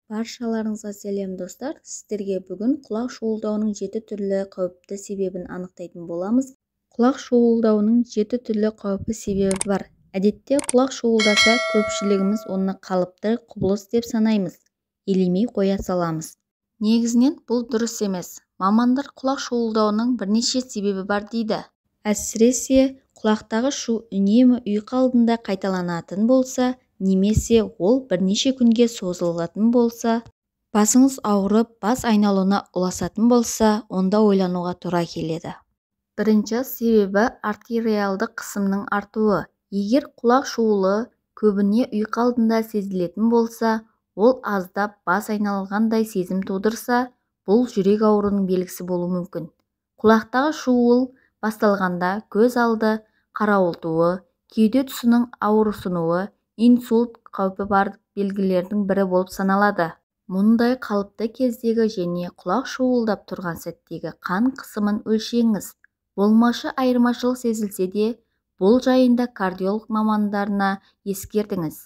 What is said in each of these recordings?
Баршаларыңызға сәлем достар. Сіздерге бүгін құлақ шуылдауының 7 түрлі қауіпті себебін анықтайтын боламыз. Құлақ шуылдауының 7 түрлі қауіпті себебі бар. Әдетте құлақ шуылдаса көпшілігіміз оны қалыпты құбылыс деп санаймыз, елемей қоя саламыз. Негізінен бұл дұрыс емес. Мамандар құлақ шуылдауының бірнеше себебі бар дейді. Әсіресе құлақтағы шу үнемі ұйқы алдында қайталанатын болса, немесе ол бірнеше күнге созылатын болса, басыңыз ауырып, бас айналуына ұласатын болса, онда ойлануға тура келеді. Бірінші себебі артериалды қысымның артуы. Егер құлақ шуылы көбіне ұйқы алдында сезілетін болса, ол аздап бас айналғандай сезім тудырса, бұл жүрек ауруының белгісі болуы мүмкін. Құлақтағы шуыл басталғанда көз алды қарауытуы, кеуде тұсының ауырсынуы, инсульт қаупі бар белгілердің бірі болып саналады. Мұндай қалыпты кездегі және құлақ шуылдап тұрған сәттегі қан қысымын өлшеңіз. Болмашы айырмашылық сезілсе де, бұл жайында кардиолог мамандарына ескертіңіз.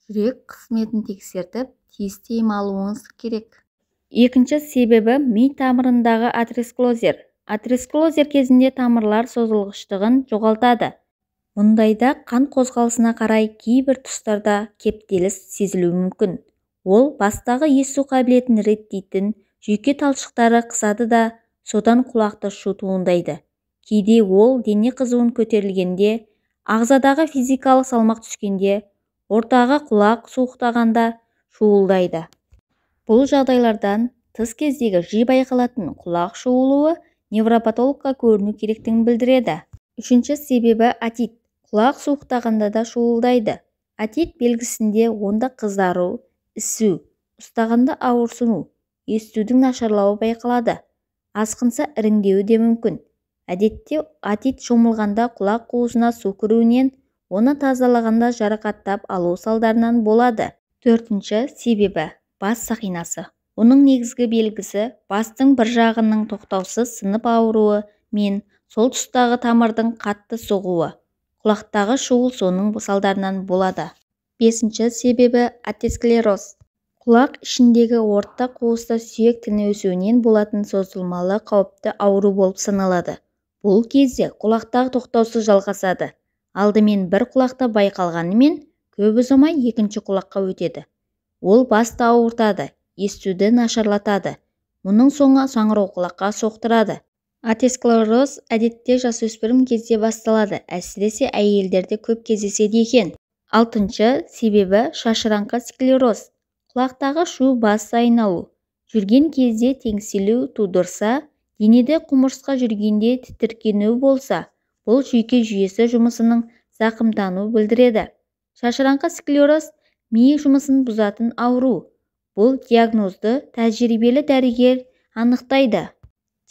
Жүрек қызметін тексертіп, тиісті ем алуыңыз керек. Екінші себебі ми тамырындағы атеросклерозер. Атеросклерозер кезінде тамырлар созылғыштығын жоғалтады. Мұндайда қан қозғалысына қарай кейбір тұстарда кептеліс сезілуі мүмкін. Ол бастағы есту қабілетін реттейтін жүйке талшықтары қысады да, содан құлақты шу туындайды. Кейде ол дене қызуын көтерілгенде, ағзадағы физикалық салмақ түскенде, ортаға құлақ суықтағанда шуылдайды. Бұл жағдайлардан тыс кездегі жиі байқалатын құлақ шуылуы невропатологқа көріну керектігін білдіреді. Үшінші себебі отит. Құлақ суықтағанда да шуылдайды. Отит белгісінде онда қызару, ісу, ұстағанда ауырсыну, естудің нашарлауы байқалады. Асқынса іріңдеуі де мүмкін. Әдетте отит шомылғанда құлақ қуысына су кіруінен, оны тазалағанда жарақаттап алу салдарынан болады. Төртінші себебі бас сақинасы. Оның негізгі белгісі бастың бір жағының тоқтаусыз сынып ауруы мен сол тұстағы тамырдың қатты соғуы. Құлақтағы шуыл соның салдарынан болады. Бесінші себебі атеросклероз. Құлақ ішіндегі орта қуыста сүйек тіні өсуінен болатын созылмалы қауіпті ауру болып саналады. Бұл кезде құлақтағы тоқтаусыз жалғасады. Алдымен бір құлақта байқалғанымен, көп ұзамай екінші құлаққа өтеді. Ол басты ауыртады, естуді нашарлатады. Мұның соңы саңырау құлаққа соқтырады. Атеросклероз әдетте жасөспірім кезде басталады, әсіресе әйелдерде көп кездеседі екен. Алтыншы себебі шашыраңқы склероз. Құлақтағы шу бас айналу. Жүрген кезде теңселу тудырса, денеде құмырсқа жүргенде тітіркену болса, бұл жүйке жүйесі жұмысының зақымдану білдіреді. Шашыраңқы склероз ми жұмысын бұзатын ауру. Бұл диагнозды тәжірибелі дәрігер анықтайды.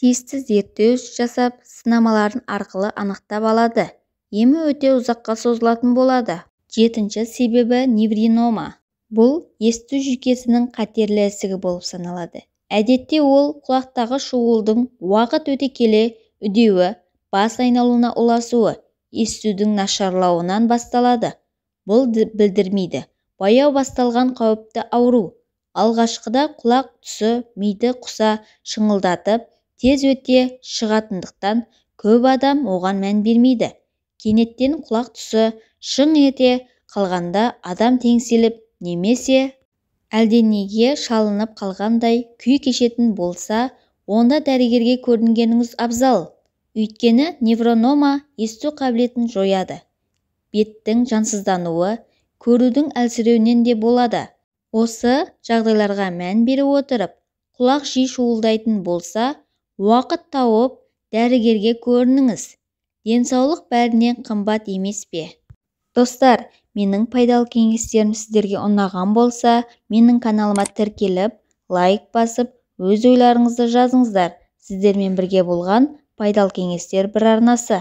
Тиісті зерттеу жасап, сынамаларын арқылы анықтап алады. Емі өте ұзаққа созылатын болады. Жетінші себебі невринома. Бұл есту жүйкесінің қатерлі ісігі болып саналады. Әдетте ол құлақтағы шуылдың уақыт өте келе үдеуі, бас айналуына ұласуы, естудің нашарлауынан басталады. Бұл білдірмейді баяу басталған қауіпті ауру. Алғашқыда құлақ тұсы миды құса шыңылдатып, тез өте шығатындықтан көп адам оған мән бермейді. Кенеттен құлақ тұсы шың ете қалғанда адам теңселіп, немесе әлденеге шалынып қалғандай күй кешетін болса, онда дәрігерге көрінгеніңіз абзал. Өйткені невринома есту қабілетін жояды. Беттің жансыздануы, көрудің әлсіреуінен де болады. Осы жағдайларға мән бере отырып, құлақ жиі шуылдайтын болса, уақыт тауып дәрігерге көрініңіз. Денсаулық бәрінен қымбат емес пе? Достар, менің пайдалы кеңестерім сіздерге ұнаған болса, менің каналыма тіркеліп, лайк басып, өз ойларыңызды жазыңыздар. Сіздермен бірге болған пайдалы кеңестер бір арнасы.